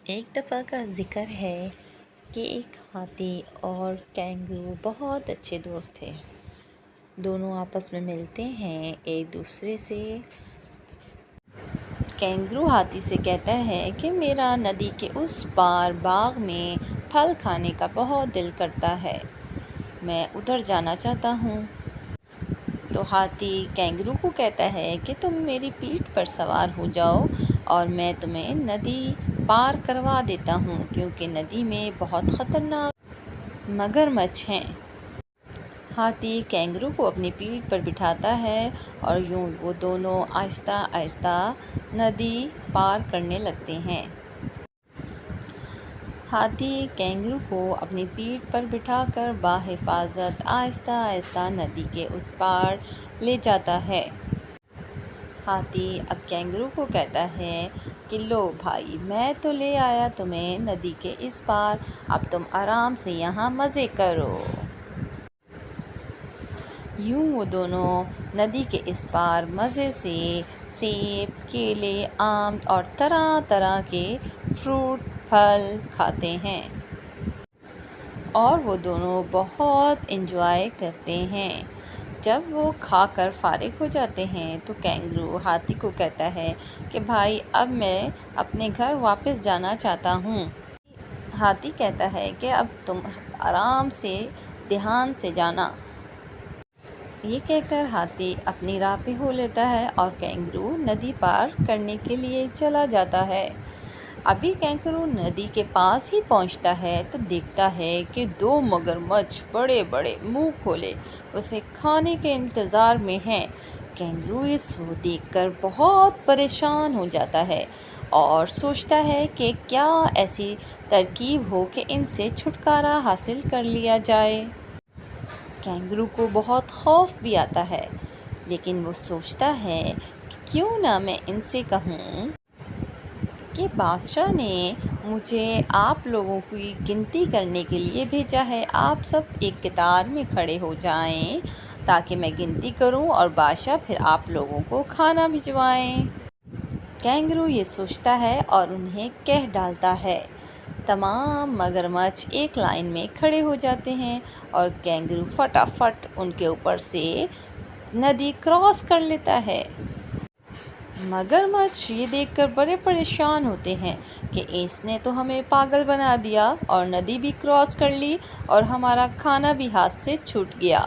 ایک دفعہ کا ذکر ہے کہ ایک ہاتھی اور کینگرو بہت اچھے دوست تھے۔ دونوں آپس میں ملتے ہیں ایک دوسرے سے۔ کینگرو ہاتھی سے کہتا ہے کہ میرا ندی کے اس پار باغ میں پھل کھانے کا بہت دل کرتا ہے، میں ادھر جانا چاہتا ہوں۔ تو ہاتھی کینگرو کو کہتا ہے کہ تم میری پیٹھ پر سوار ہو جاؤ اور میں تمہیں ندی پار کروا دیتا ہوں، کیونکہ ندی میں بہت خطرناک مگرمچھ ہیں۔ ہاتھی کینگرو کو اپنی پیٹھ پر بٹھاتا ہے اور یوں وہ دونوں آہستہ آہستہ ندی پار کرنے لگتے ہیں۔ ہاتھی کینگرو کو اپنی پیٹھ پر بٹھا کر بحفاظت آہستہ آہستہ ندی کے اس پار لے جاتا ہے۔ ہاتھی اب کینگرو کو کہتا ہے کہ لو بھائی، میں تو لے آیا تمہیں ندی کے اس پار، اب تم آرام سے یہاں مزے کرو۔ یوں وہ دونوں ندی کے اس پار مزے سے سیب، کیلے، آم اور طرح طرح کے فروٹ پھل کھاتے ہیں اور وہ دونوں بہت انجوائے کرتے ہیں۔ جب وہ کھا کر فارغ ہو جاتے ہیں تو کینگرو ہاتھی کو کہتا ہے کہ بھائی اب میں اپنے گھر واپس جانا چاہتا ہوں۔ ہاتھی کہتا ہے کہ اب تم آرام سے دھیان سے جانا۔ یہ کہہ کر ہاتھی اپنی راہ پہ ہو لیتا ہے اور کینگرو ندی پار کرنے کے لیے چلا جاتا ہے۔ ابھی کینگرو ندی کے پاس ہی پہنچتا ہے تو دیکھتا ہے کہ دو مگرمچھ بڑے بڑے منہ کھولے اسے کھانے کے انتظار میں ہیں۔ کینگرو یہ دیکھ کر بہت پریشان ہو جاتا ہے اور سوچتا ہے کہ کیا ایسی ترکیب ہو کہ ان سے چھٹکارا حاصل کر لیا جائے۔ کینگرو کو بہت خوف بھی آتا ہے، لیکن وہ سوچتا ہے کہ کیوں نہ میں ان سے کہوں کہ بادشاہ نے مجھے آپ لوگوں کی گنتی کرنے کے لیے بھیجا ہے، آپ سب ایک قطار میں کھڑے ہو جائیں تاکہ میں گنتی کروں اور بادشاہ پھر آپ لوگوں کو کھانا بھجوائیں۔ کینگرو یہ سوچتا ہے اور انہیں کہہ ڈالتا ہے۔ تمام مگرمچھ ایک لائن میں کھڑے ہو جاتے ہیں اور کینگرو فٹافٹ ان کے اوپر سے ندی کراس کر لیتا ہے۔ مگرمچھ یہ دیکھ کر بڑے پریشان ہوتے ہیں کہ اس نے تو ہمیں پاگل بنا دیا اور ندی بھی کراس کر لی اور ہمارا کھانا بھی ہاتھ سے چھوٹ گیا۔